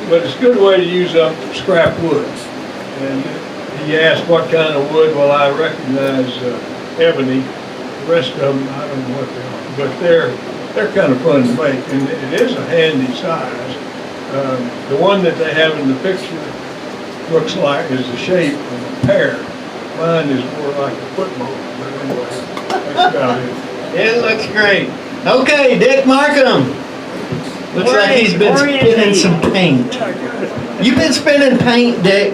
But it's a good way to use up scrap wood. And he asked what kind of wood. Well, I recognize ebony. The rest of them, I don't know what they are, but they're kind of fun to make, and it is a handy size. The one that they have in the picture looks like is the shape of a pear. Mine is more like a football, but anyway, that's about it. It looks great. Okay, Dick Markham. Looks like he's been spinning some paint. You been spinning paint, Dick?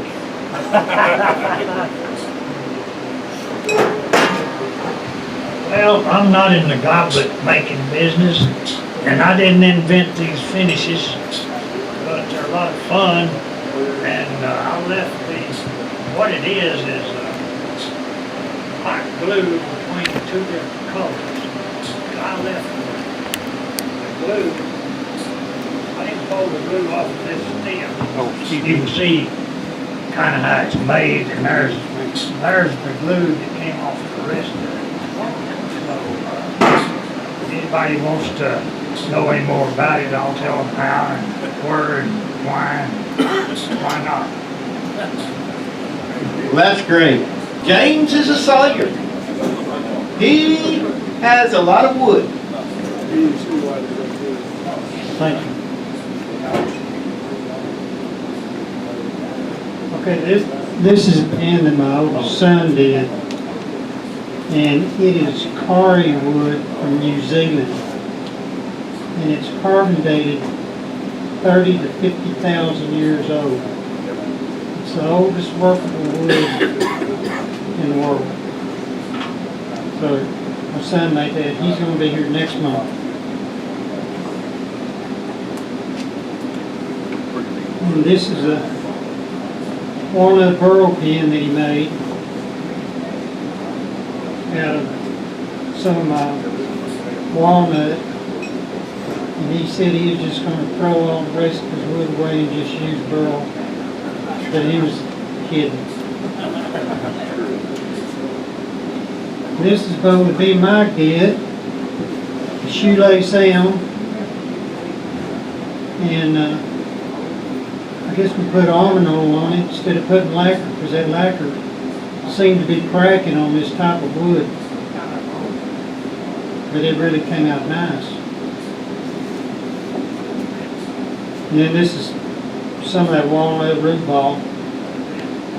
Well, I'm not in the goblet making business, and I didn't invent these finishes, but they're a lot of fun, and I left these, what it is hot glue between two different colors. I left the glue, I didn't pull the glue off of this stem. Oh, You can see kind of how it's made, and there's the glue that came off the rest of it. So, if anybody wants to know any more about it, I'll tell them how and where and why not. Well, that's great. James is a sawyer. He has a lot of wood. Thank you. Okay, this is a pen that my oldest son did, and it is Kari wood from New Zealand, and it's carbon dated 30 to 50,000 years old. It's the oldest workable wood in the world. So my son made that. He's going to be here next month. And this is a walnut burl pen that he made out of some walnut. And he said he was just going to throw all the rest of his wood away and just use burl. But he was kidding. This is supposed to be my kit, the shoelace Sam. And I guess we put almond oil on it instead of putting lacquer, because that lacquer seemed to be cracking on this type of wood. But it really came out nice. And then this is some of that walnut root ball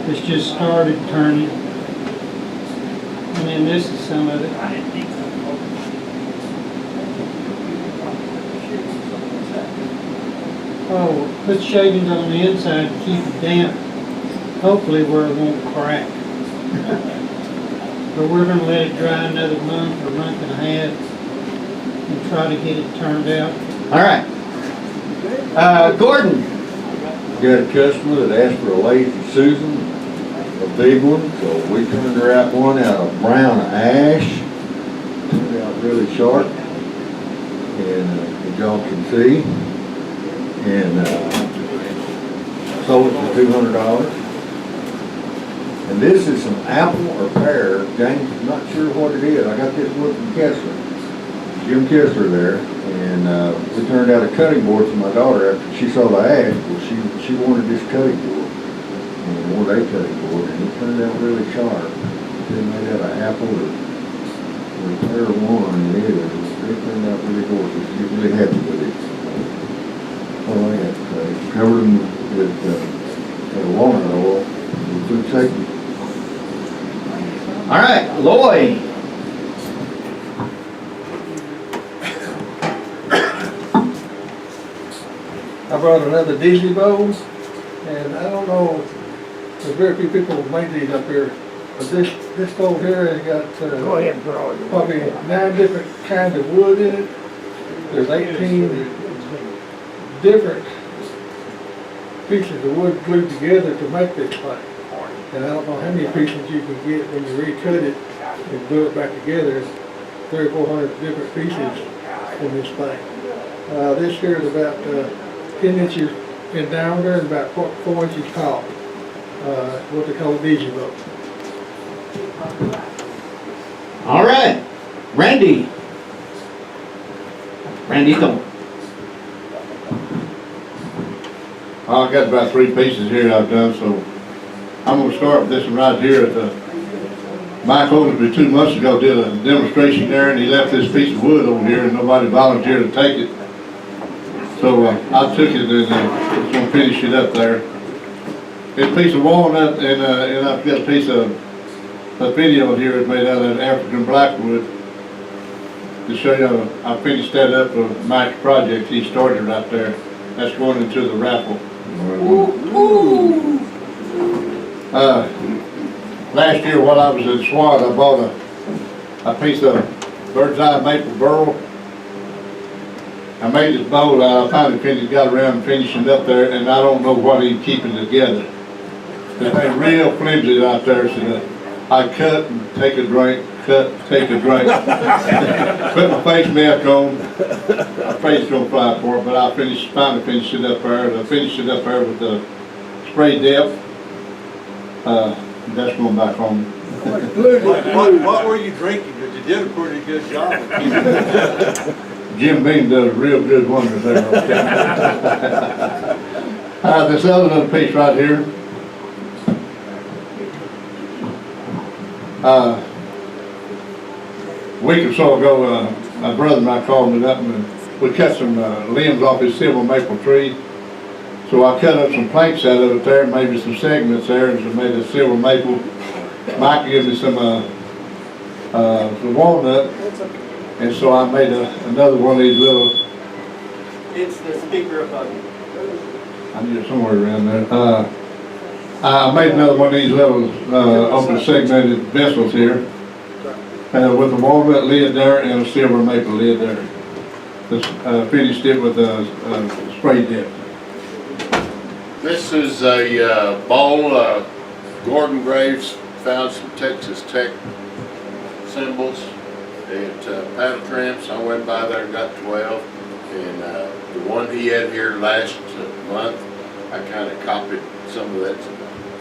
that's just started turning. And then this is some of it. Oh, put shavings on the inside to keep it damp, hopefully where it won't crack. But we're going to let it dry another month or month and a half and try to get it turned out. All right. Gordon. Got a customer that asked for a Lazy Susan, a big one, so we turned her out one out of brown ash. Turned out really sharp, and as y'all can see, and sold it for $200. And this is some apple or pear. James is not sure what it is. I got this wood from Kessler, Jim Kessler there, and we turned out a cutting board for my daughter after she saw the ash. Well, she wanted this cutting board, and wanted a cutting board, and it turned out really sharp. It made out of apple or pear one, and it turned out really gorgeous. You're really happy with it. Oh, yeah, covered them with walnut oil with food safety. All right, Lloyd. I brought another Daisy bowl, and I don't know, there's very few people who made these up here, but this bowl here has got Go ahead and put all your. probably 9 different kinds of wood in it. There's 18 different pieces of wood glued together to make this thing. And I don't know how many pieces you can get when you recut it and glue it back together. 300 or 400 different pieces in this thing. This here is about 10 inches in diameter and about 4 inches tall. What they call a Daisy boat. All right, Randy. Randy Thorne. I got about 3 pieces here I've done, so I'm gonna start with this one right here at the, Mike Oglesby 2 months ago did a demonstration there, and he left this piece of wood over here, and nobody volunteered to take it. So I took it and just gonna finish it up there. This piece of walnut, and I've got a piece of a video here that's made out of African blackwood to show you. I finished that up for Mike's project. He started right there. That's going into the raffle. Last year while I was in SWAT, I bought a piece of bird's eye maple burl. I made this bowl out. I finally got around and finishing it up there, and I don't know what he's keeping together. They're real flimsy out there, so that I cut and take a drink, cut, take a drink. Put my face mask on. My face don't fly for it, but I finally finished it up there. I finished it up there with the spray depth. That's going back home. What were you drinking? Because you did a pretty good job. Jim Beam does real good wonders there. This other little piece right here. A week or so ago, my brother and I called me up and we cut some limbs off his silver maple tree. So I cut up some planks out of it there, maybe some segments there, and so made a silver maple. Mike gave me some walnut, and so I made another one of these little. It's the speaker above you. I need it somewhere around there. I made another one of these little open segmented vessels here, with a walnut lid there and a silver maple lid there. Just finished it with a spray dip. This is a bowl. Gordon Graves found some Texas Tech symbols at Paddle Tramps. I went by there and got 12. And the one he had here last month, I kind of copied some of that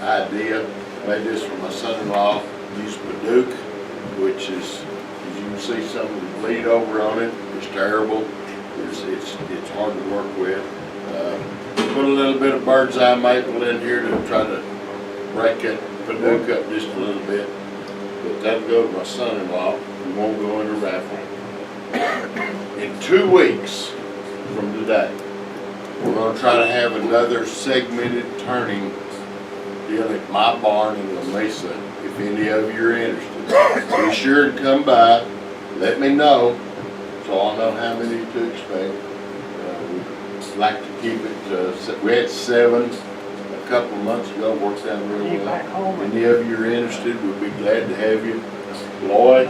idea. Made this for my son-in-law. Used Paduke, which is, as you can see, some of the bleed over on it. It's terrible. It's hard to work with. Put a little bit of bird's eye maple in here to try to break that Paduke up just a little bit. But that'll go to my son-in-law. We won't go in the raffle. In 2 weeks from today, we're going to try to have another segmented turning deal at my barn in La Mesa. If any of you are interested, be sure to come by. Let me know so I'll know how many to expect. We'd like to keep it. We had 7 a couple of months ago. Worked out real well. Any of you are interested, we'd be glad to have you. Lloyd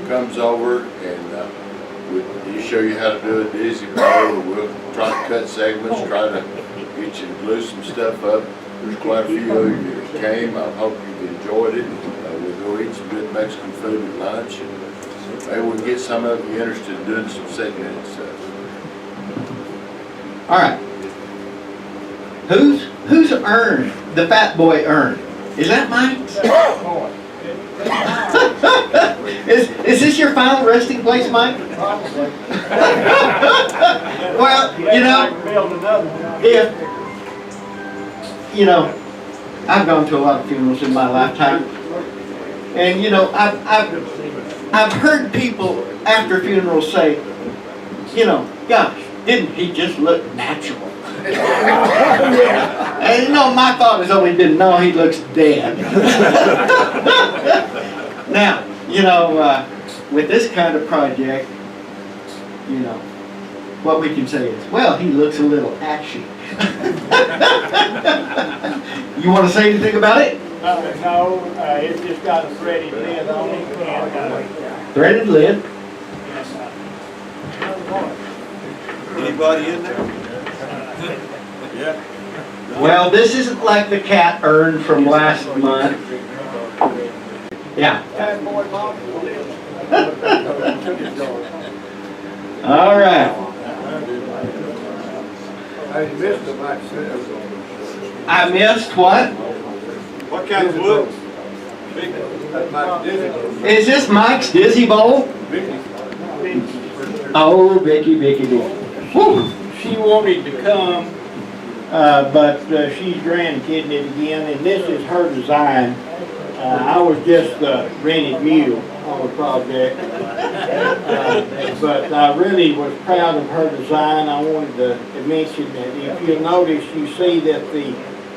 comes over and he'll show you how to do a dizzy bowl. We'll try to cut segments, try to get you to glue some stuff up. There's quite a few of you that came. I hope you've enjoyed it. We'll go eat some good Mexican food at lunch, and maybe we'll get some of you interested in doing some segmented stuff. All right. Who's earned the Fat Boy earned? Is that Mike's? Is this your final resting place, Mike? Well, I've gone to a lot of funerals in my lifetime, and I've heard people after funerals say, gosh, didn't he just look natural? And my thought is, oh, he didn't know he looks dead. Now, with this kind of project, what we can say is, well, he looks a little ashy. You want to say anything about it? No, it's just got a threaded lid on it. Threaded lid. Anybody in there? Yeah. Well, this isn't like the cat earned from last month. Yeah. All right. I missed what? What kind of wood? Is this Mike's Dizzy Bowl? Oh, Vicky. Woo. She wanted to come but she's grandkidding it again, and this is her design. I was just the rented mule on the project. But I really was proud of her design. I wanted to mention that if you'll notice, you see that the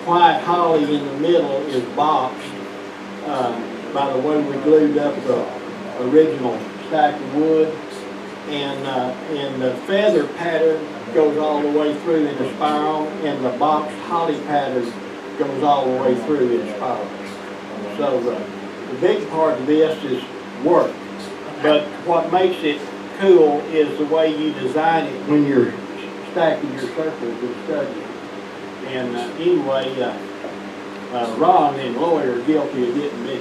white holly in the middle is boxed by the way we glued up the original stack of wood. And the feather pattern goes all the way through in a spiral, and the boxed holly pattern goes all the way through in a spiral. So the big part of this is work, but what makes it cool is the way you design it when you're stacking your circles and studying. And anyway, Ron and Lloyd are guilty of getting mixed